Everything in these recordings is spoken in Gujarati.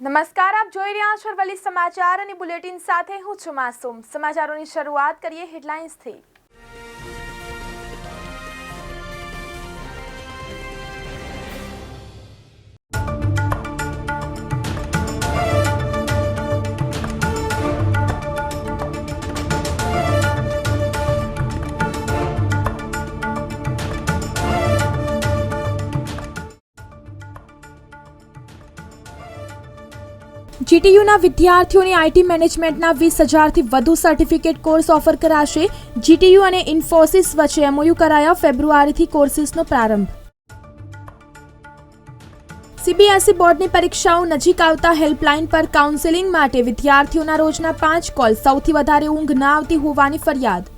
નમસ્કાર, આપ જોઈ રહ્યા છો અરવલ્લી સમાચાર અને બુલેટિન સાથે હું છું માસૂમ। સમાચારોની શરૂઆત કરીએ હેડલાઇન્સથી। જીટીયુના વિદ્યાર્થીઓને આઈટી મેનેજમેન્ટના 20,000થી વધુ સર્ટિફિકેટ કોર્સ ઓફર કરાશે। જીટીયુ અને ઇન્ફોસિસ વચ્ચે એમઓયુ કરાયા। ફેબ્રુઆરીથી કોર્સિસનો પ્રારંભ। સીબીએસઈ બોર્ડની પરીક્ષાઓ નજીક આવતા હેલ્પલાઇન પર કાઉન્સેલિંગ માટે વિદ્યાર્થીઓના રોજના 5 કોલ। સૌથી વધારે ઊંઘ ના આવતી હોવાની ફરિયાદ।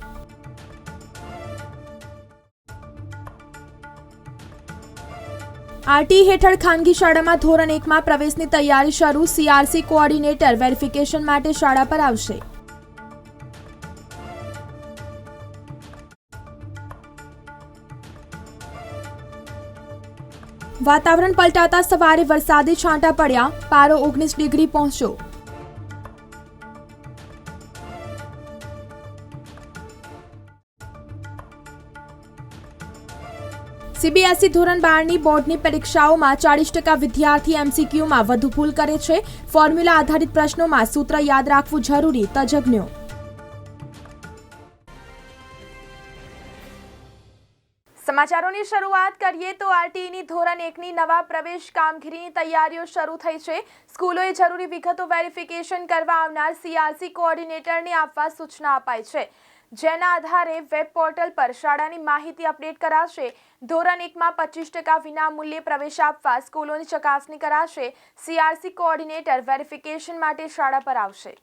આરટી હેઠળ ખાનગી શાળામાં ધોરણ 1માં પ્રવેશની તૈયારી શરૂ। સીઆરસી કોઓર્ડિનેટર વેરિફિકેશન માટે શાળા પર આવશે। વાતાવરણ પલટાતા સવારે વરસાદી છાંટા પડ્યા। પારો 19 ડિગ્રી પહોંચ્યો। સીબીએસઈ ધોરણ 12ની બોર્ડની પરીક્ષાઓમાં 40% વિદ્યાર્થી એમસીક્યુમાં વધુ ભૂલ કરે છે। ફોર્મ્યુલા આધારિત પ્રશ્નોમાં સૂત્ર યાદ રાખવું જરૂરી। તજજ્ઞો। સમાચારોની શરૂઆત કરીએ તો આરટીઈની ધોરણ 1ની નવા પ્રવેશ કામગીરીની તૈયારીઓ શરૂ થઈ છે। સ્કૂલોએ જરૂરી વિગતો વેરિફિકેશન કરવા આવનાર સીઆરસી કોઓર્ડિનેટરને આપવા સૂચના અપાઈ છે, જેના આધારે વેબ પોર્ટલ પર શાળાની માહિતી અપડેટ કરાશે। ધોરણ 1માં 25% વિના મૂલ્યે પ્રવેશ આપવા સ્કૂલોની ચકાસણી કરાશે। સીઆરસી કોઓર્ડિનેટર વેરિફિકેશન માટે શાળા પર આવશે।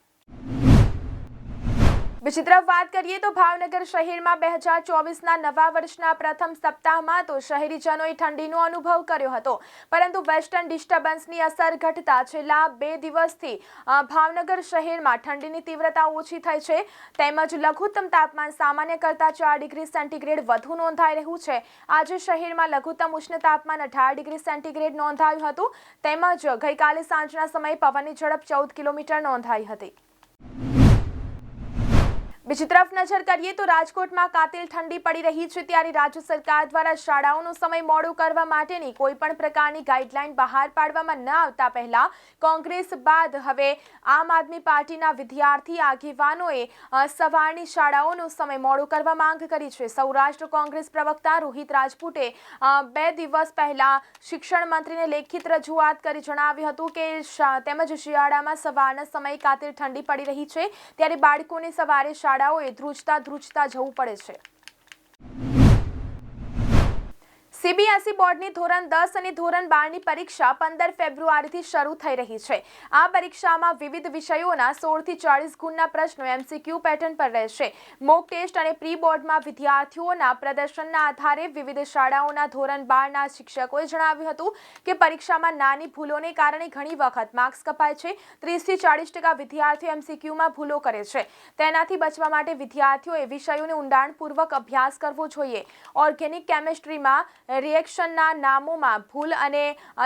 બીજી તરફ વાત કરીએ તો ભાવનગર શહેરમાં 2024ના નવા વર્ષના પ્રથમ સપ્તાહમાં તો શહેરીજનોએ ઠંડીનો અનુભવ કર્યો હતો, પરંતુ વેસ્ટર્ન ડિસ્ટર્બન્સની અસર ઘટતા છેલ્લા 2 દિવસથી ભાવનગર શહેરમાં ઠંડીની તીવ્રતા ઓછી થઈ છે, તેમજ લઘુત્તમ તાપમાન સામાન્ય કરતાં 4 ડિગ્રી સેન્ટીગ્રેડ વધુ નોંધાઈ રહ્યું છે। આજે શહેરમાં લઘુત્તમ ઉષ્ણ તાપમાન 18 ડિગ્રી સેન્ટીગ્રેડ નોંધાયું હતું, તેમજ ગઈકાલે સાંજના સમયે પવનની ઝડપ 14 કિલોમીટર નોંધાઈ હતી। બીજી તરફ નજર કરીએ તો રાજકોટમાં કાતિલ ઠંડી પડી રહી છે, ત્યારે રાજ્ય સરકાર દ્વારા શાળાઓનો સમય મોડો કરવા માટેની કોઈપણ પ્રકારની ગાઈડલાઈન બહાર પાડવામાં ન આવતા પહેલા કોંગ્રેસ બાદ હવે આમ આદમી પાર્ટીના વિદ્યાર્થી આગેવાનોએ સવારની શાળાઓનો સમય મોડો કરવા માંગ કરી છે। સૌરાષ્ટ્ર કોંગ્રેસ પ્રવક્તા રોહિત રાજપૂતે 2 દિવસ પહેલા શિક્ષણ મંત્રીને લેખિત રજૂઆત કરી જણાવ્યું હતું કે તેમજ શિયાળામાં સવારના સમયે કાતિલ ઠંડી પડી રહી છે, ત્યારે બાળકોને સવારે શાળાઓએ ધ્રુજતા જવું પડે છે। સીબીએસઈ બોર્ડની ધોરણ 10 અને ધોરણ 12ની પરીક્ષા 15 ફેબ્રુઆરીથી શરૂ થઈ રહી છે। આ પરીક્ષામાં વિવિધ વિષયોના 16થી 40 ગુણના પ્રશ્નો એમસીક્યુ પેટર્ન પર રહેશે। મોક ટેસ્ટ અને પ્રી બોર્ડમાં વિદ્યાર્થીઓના પ્રદર્શનના આધારે વિવિધ શાળાઓના ધોરણ 12ના શિક્ષકોએ જણાવ્યું હતું કે પરીક્ષામાં નાની ભૂલોને કારણે ઘણી વખત માર્ક્સ કપાય છે। 30થી 40% વિદ્યાર્થીઓ એમસીક્યુમાં ભૂલો કરે છે। તેનાથી બચવા માટે વિદ્યાર્થીઓએ વિષયોને ઊંડાણપૂર્વક અભ્યાસ કરવો જોઈએ। ઓર્ગેનિક કેમિસ્ટ્રીમાં રિએક્શનના નામોમાં ભૂલ અને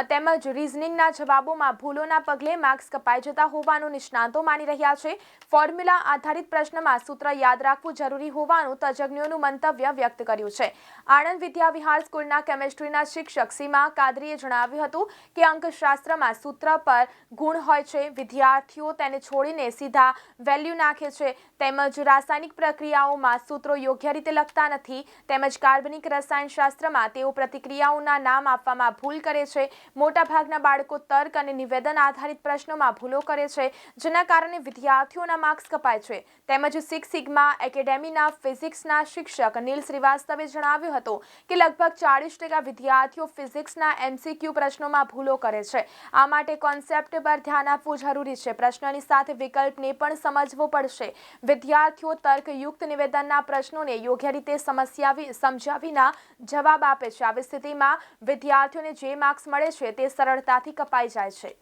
તેમજ રિઝનિંગના જવાબોમાં ભૂલોના પગલે માર્ક્સ કપાઈ જતા હોવાનું નિષ્ણાતો માની રહ્યા છે। ફોર્મ્યુલા આધારિત પ્રશ્નમાં સૂત્ર યાદ રાખવું જરૂરી હોવાનું તજજ્ઞોનું મંતવ્ય વ્યક્ત કર્યું છે। આણંદ વિદ્યાવિહાર સ્કૂલના કેમિસ્ટ્રીના શિક્ષક સીમા કાદરીએ જણાવ્યું હતું કે અંકશાસ્ત્રમાં સૂત્ર પર ગુણ હોય છે, વિદ્યાર્થીઓ તેને છોડીને સીધા વેલ્યુ નાખે છે, તેમજ રાસાયણિક પ્રક્રિયાઓમાં સૂત્રો યોગ્ય રીતે લખતા નથી, તેમજ કાર્બનિક રસાયણશાસ્ત્રમાં તેઓ પ્રતિક્રિયાઓના નામ આપવામાં ભૂલ કરે છે। મોટાભાગના બાળકો તર્ક અને નિવેદન આધારિત પ્રશ્નોમાં ભૂલો કરે છે, જેના કારણે વિદ્યાર્થીઓના માર્ક્સ કપાય છે। તેમજ સિક્સ સિગ્મા એકેડેમીના ફિઝિક્સના શિક્ષક નીલ શ્રીવાસ્તવે જણાવ્યું હતું કે લગભગ 40% વિદ્યાર્થીઓ ફિઝિક્સના એમસીક્યુ પ્રશ્નોમાં ભૂલો કરે છે। આ માટે કોન્સેપ્ટ પર ધ્યાન આપવું જરૂરી છે। પ્રશ્નની સાથે વિકલ્પને પણ સમજવો પડશે। વિદ્યાર્થીઓ તર્કયુક્ત નિવેદનના પ્રશ્નોને યોગ્ય રીતે સમજ્યા વિના જવાબ આપે છે। આવી સ્થિતિમાં વિદ્યાર્થીઓને જે માર્ક્સ મળે છે તે સરળતાથી કપાઈ જાય છે।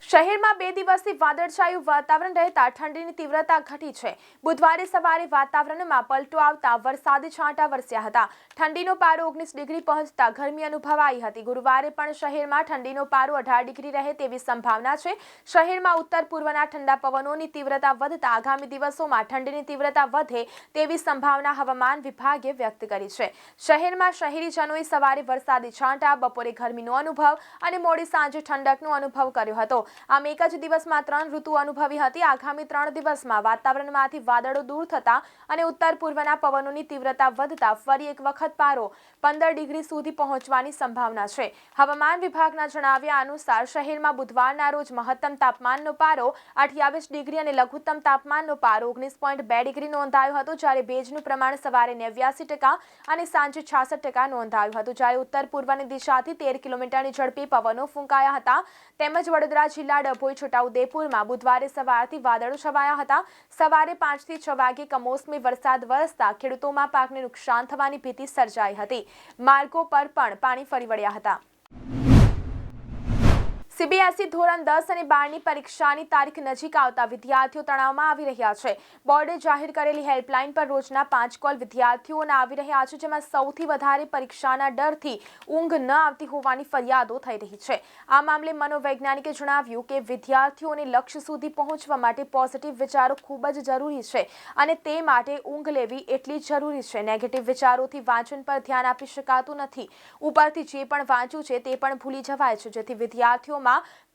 શહેરમાં 2 દિવસથી વાદળછાયું વાતાવરણ રહેતા ઠંડીની તીવ્રતા ઘટી છે. બુધવારે સવારે વાતાવરણમાં પલટો આવતા વરસાદી છાંટા વરસ્યા હતા. ઠંડીનો પારો 19 ડિગ્રી પહોંચતા ગરમી અનુભવાઈ હતી. ગુરુવારે પણ શહેરમાં ઠંડીનો પારો 18 ડિગ્રી રહે તેવી સંભાવના છે. શહેરમાં ઉત્તર પૂર્વના ઠંડા પવનોની તીવ્રતા વધતા આગામી દિવસોમાં ઠંડીની તીવ્રતા વધે તેવી સંભાવના હવામાન વિભાગે વ્યક્ત કરી છે. શહેરમાં શહેરીજનોએ સવારે વરસાદી છાંટા, બપોરે ગરમીનો અનુભવ અને મોડી સાંજે ઠંડકનો અનુભવ કર્યો હતો. આમ એક જ દિવસમાં 3 ઋતુ અનુભવી હતી. આગામી 3 દિવસમાં વાતાવરણમાંથી વાદળો દૂર થતા અને ઉત્તર પૂર્વના પવનોની તીવ્રતા વધતા ફરી એક વખત પારો 15 ડિગ્રી સુધી પહોંચવાની સંભાવના છે. હવામાન વિભાગના જણાવ્યા અનુસાર શહેરમાં બુધવારના રોજ મહત્તમ તાપમાનનો પારો 28 ડિગ્રી અને લઘુત્તમ તાપમાનનો પારો 19.2 ડિગ્રી નોંધાયો હતો, જ્યારે ભેજનું પ્રમાણ સવારે 89% અને સાંજે 66% નોંધાયું હતું. જ્યારે ઉત્તર પૂર્વની દિશાથી 13 કિલોમીટરની ઝડપે પવનો ફૂંકાયા હતા. તેમજ વડોદરા જિલ્લા, ડભોઈ, છોટાઉદેપુરમાં બુધવારે સવારથી વાદળો છવાયા હતા. સવારે 5 થી 6 વાગે કમોસમી વરસાદ વરસતા ખેડૂતોમાં પાકને નુકસાન થવાની ભીતિ સર્જાઈ હતી. માર્ગો પર પણ પાણી ફરી વળ્યા હતા. સીબીએસઈ ધોરણ 10 અને 12ની પરીક્ષાની તારીખ નજીક આવતા વિદ્યાર્થીઓ તણાવમાં આવી રહ્યા છે. બોર્ડે જાહેર કરેલી હેલ્પલાઇન પર રોજના 5 કોલ વિદ્યાર્થીઓના આવી રહ્યા છે, જેમાં સૌથી વધારે પરીક્ષાના ડરથી ઊંઘ ન આવતી હોવાની ફરિયાદો થઈ રહી છે. આ મામલે મનોવૈજ્ઞાનિકે જણાવ્યું કે વિદ્યાર્થીઓને લક્ષ્ય સુધી પહોંચવા માટે પોઝિટિવ વિચારો ખૂબ જ જરૂરી છે અને તે માટે ઊંઘ લેવી એટલી જ જરૂરી છે. નેગેટિવ વિચારોથી વાંચન પર ધ્યાન આપી શકાતું નથી. ઉપરથી જે પણ વાંચ્યું છે તે પણ ભૂલી જવાય છે, જેથી વિદ્યાર્થીઓમાં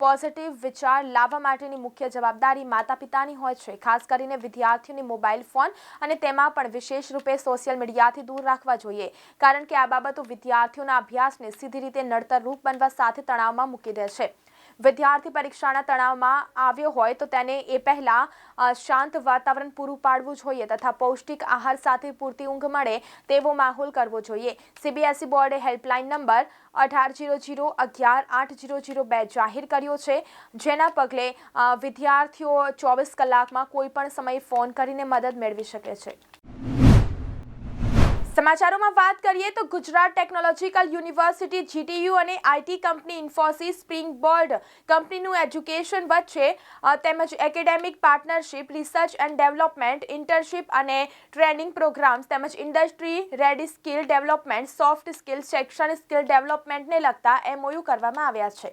પોઝિટિવ વિચાર લાવવા માટેની મુખ્ય જવાબદારી માતા પિતાની હોય છે. ખાસ કરીને વિદ્યાર્થીઓને મોબાઈલ ફોન અને તેમાં પણ વિશેષ રૂપે સોશિયલ મીડિયાથી દૂર રાખવા જોઈએ, કારણ કે આ બાબતો વિદ્યાર્થીઓના અભ્યાસને સીધી રીતે નડતરરૂપ બનવા સાથે તણાવમાં મૂકી દે છે. વિદ્યાર્થી પરીક્ષાના તણાવમાં આવ્યો હોય તો તેને એ પહેલા શાંત વાતાવરણ પૂરું પાડવું જોઈએ તથા પૌષ્ટિક આહાર સાથે પૂરતી ઊંઘ મળે તેવો માહોલ કરવો જોઈએ. સીબીએસઈ બોર્ડે હેલ્પલાઇન નંબર 1800118002 જાહેર કર્યો છે, જેના પગલે વિદ્યાર્થીઓ 24 કલાકમાં કોઈ પણ સમયે ફોન કરીને મદદ મેળવી શકે છે. સમાચારોમાં વાત કરીએ તો ગુજરાત ટેકનોલોજીકલ યુનિવર્સિટી GTU અને આઈટી કંપની ઇન્ફોસિસ સ્પ્રિંગબોર્ડ કંપનીનું એજ્યુકેશન વચ્ચે તેમજ academic partnership, research and development, internship અને ટ્રેનિંગ પ્રોગ્રામ્સ તેમજ industry ready skill development, soft skill, શૈક્ષણિક સ્કિલ ડેવલપમેન્ટને લગતા MOU કરવામાં આવ્યા છે.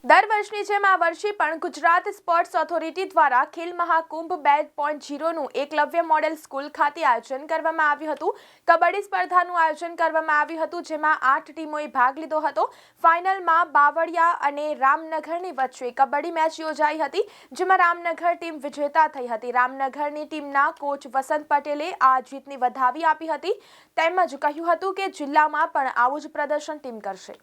દર વર્ષની જેમ આ વર્ષે પણ ગુજરાત સ્પોર્ટ્સ ઓથોરિટી દ્વારા ખેલ મહાકુંભ 2.0નું એકલવ્ય મોડેલ સ્કૂલ ખાતે આયોજન કરવામાં આવ્યું હતું. કબડ્ડી સ્પર્ધાનું આયોજન કરવામાં આવ્યું હતું, જેમાં 8 ટીમોએ ભાગ લીધો હતો. ફાઇનલમાં બાવળિયા અને રામનગરની વચ્ચે કબડ્ડી મેચ યોજાઈ હતી, જેમાં રામનગર ટીમ વિજેતા થઈ હતી. રામનગરની ટીમના કોચ વસંત પટેલે આ જીતની વધાવી આપી હતી, તેમજ કહ્યું હતું કે જિલ્લામાં પણ આવું જ પ્રદર્શન ટીમ કરશે.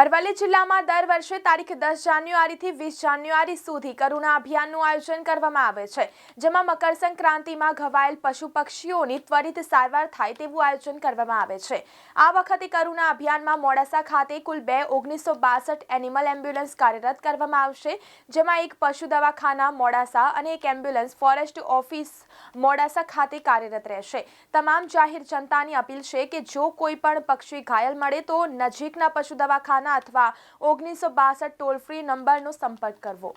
અરવલ્લી જિલ્લામાં દર વર્ષે તારીખ 10 જાન્યુઆરીથી 20 જાન્યુઆરી સુધી કરુણા અભિયાનનું આયોજન કરવામાં આવે છે, જેમાં મકર સંક્રાંતિમાં ઘવાયેલ પશુ પક્ષીઓની ત્વરિત સારવાર થાય તેવું આયોજન કરવામાં આવે છે. આ વખતે કરુણા અભિયાનમાં મોડાસા ખાતે કુલ 1962 એનિમલ એમ્બ્યુલન્સ કાર્યરત કરવામાં આવશે, જેમાં એક પશુ દવાખાના મોડાસા અને એક એમ્બ્યુલન્સ ફોરેસ્ટ ઓફિસ મોડાસા ખાતે કાર્યરત રહેશે. તમામ જાહેર જનતાની અપીલ છે કે જો કોઈ પણ પક્ષી ઘાયલ મળે તો નજીકના પશુ દવાખાના અથવા 1962 ટોલ ફ્રી નંબરનો સંપર્ક કરવો.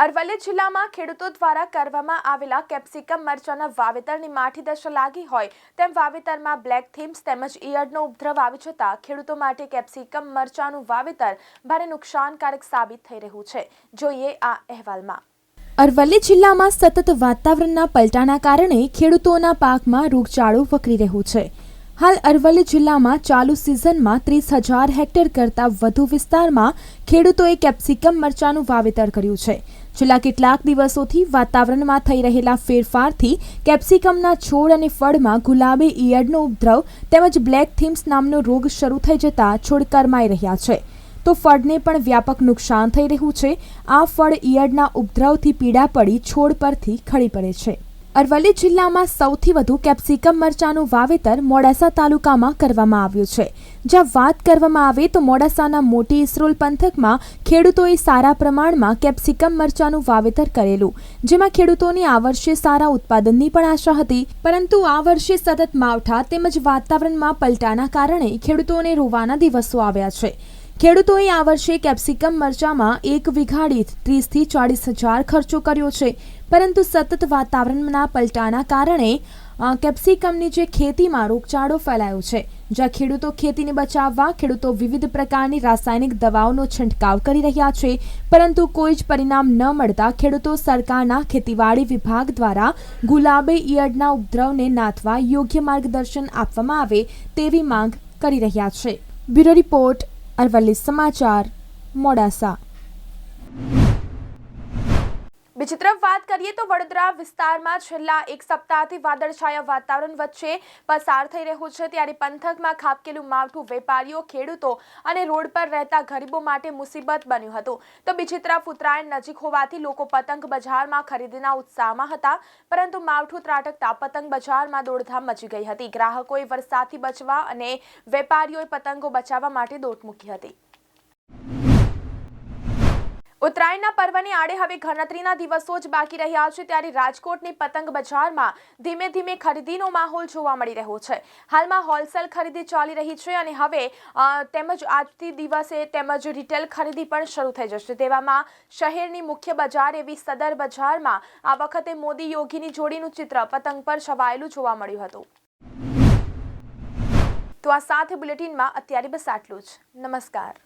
અરવલ્લી જિલ્લામાં ખેડૂતો દ્વારા કરવામાં આવેલા કેપ્સિકમ મરચાના વાવેતરની માઠી દશા લાગી હોય તેમ વાવેતરમાં બ્લેક થીમ્સ તેમજ ઈયળનો ઉપદ્રવ આવી જતા ખેડૂતો માટે કેપ્સિકમ મરચાનું વાવેતર ભારે નુકસાનકારક સાબિત થઈ રહ્યું છે. જોઈએ આ અહેવાલમાં. અરવલ્લી જિલ્લામાં સતત વાતાવરણના પલટાના કારણે ખેડૂતોના પાકમાં રોગચાળો વકરી રહ્યો છે. હાલ અરવલ્લી જિલ્લામાં ચાલુ સિઝનમાં 30,000 હેક્ટર કરતાં વધુ વિસ્તારમાં ખેડૂતોએ કેપ્સિકમ મરચાનું વાવેતર કર્યું છે. છેલ્લા કેટલાક દિવસોથી વાતાવરણમાં થઈ રહેલા ફેરફારથી કેપ્સિકમના છોડ અને ફળમાં ગુલાબી ઈયળનો ઉપદ્રવ તેમજ બ્લેક થીમ્સ નામનો રોગ શરૂ થઈ જતા છોડ કરમાઈ રહ્યા છે, તો ફળને પણ વ્યાપક નુકસાન થઈ રહ્યું છે. આ ફળ ઈયળના ઉપદ્રવથી પીડા પડી છોડ પરથી ખરી પડે છે. અરવલ્લી જિલ્લામાં સૌથી વધુ કેપ્સિકમ મરચાનું વાવેતર મોડાસા તાલુકામાં કરવામાં આવ્યું છે, જ્યાં વાત કરવામાં આવે તો મોડાસાના મોટી ઇસરોલ પંથકમાં ખેડૂતોએ સારા પ્રમાણમાં કેપ્સિકમ મરચાનું વાવેતર કરેલું, જેમાં ખેડૂતોની આ વર્ષે સારા ઉત્પાદનની પણ આશા હતી, પરંતુ આ વર્ષે સતત માવઠા તેમજ વાતાવરણમાં પલટાના કારણે ખેડૂતોને રોવાના દિવસો આવ્યા છે. ખેડૂતોએ આ વર્ષે કેપ્સિકમ મરચામાં 1 વીઘા દીઠ 30 થી 40 હજાર ખર્ચો કર્યો છે, પરંતુ સતત વાતાવરણના પલટાના કારણે કેપ્સિકમની જે ખેતીમાં રોગચાળો ફેલાયો છે, જ્યાં ખેડૂતો ખેતીને બચાવવા ખેડૂતો વિવિધ પ્રકારની રાસાયણિક દવાઓનો છંટકાવ કરી રહ્યા છે, પરંતુ કોઈ જ પરિણામ ન મળતા ખેડૂતો સરકારના ખેતીવાડી વિભાગ દ્વારા ગુલાબે ઈયળના ઉપદ્રવને નાથવા યોગ્ય માર્ગદર્શન આપવામાં આવે તેવી માંગ કરી રહ્યા છે. બ્યુરો રિપોર્ટ, અરવલ્લી સમાચાર, મોડાસા. બીજી તરફ વાત કરીએ તો વડોદરા વિસ્તારમાં છેલ્લા એક સપ્તાહથી વાદળછાયા વાતાવરણ વચ્ચે પસાર થઈ રહ્યું છે, ત્યારે પંથકમાં ખાબકેલું માવઠું વેપારીઓ, ખેડૂતો અને રોડ પર રહેતા ગરીબો માટે મુસીબત બન્યું હતું. તો બીજી તરફ ઉત્તરાયણ નજીક હોવાથી લોકો પતંગ બજારમાં ખરીદીના ઉત્સાહમાં હતા, પરંતુ માવઠું ત્રાટકતા પતંગ બજારમાં દોડધામ મચી ગઈ હતી. ગ્રાહકોએ વરસાદથી બચવા અને વેપારીઓએ પતંગો બચાવવા માટે દોટ મૂકી હતી. ઉત્તરાયણના પર્વની આડે હવે ગણતરીના દિવસો જ બાકી રહ્યા છે, ત્યારે રાજકોટની પતંગ બજારમાં ધીમે ધીમે ખરીદીનો માહોલ જોવા મળી રહ્યો છે. હાલમાં હોલસેલ ખરીદી ચાલી રહી છે અને હવે તેમજ આજથી દિવસે તેમજ રિટેલ ખરીદી પણ શરૂ થઈ જશે. તેવામાં શહેરની મુખ્ય બજાર એવી સદર બજારમાં આ વખતે મોદી યોગીની જોડીનું ચિત્ર પતંગ પર છવાયેલું જોવા મળ્યું હતું. તો આ સાથે બુલેટિનમાં અત્યારે બસ આટલું જ. નમસ્કાર.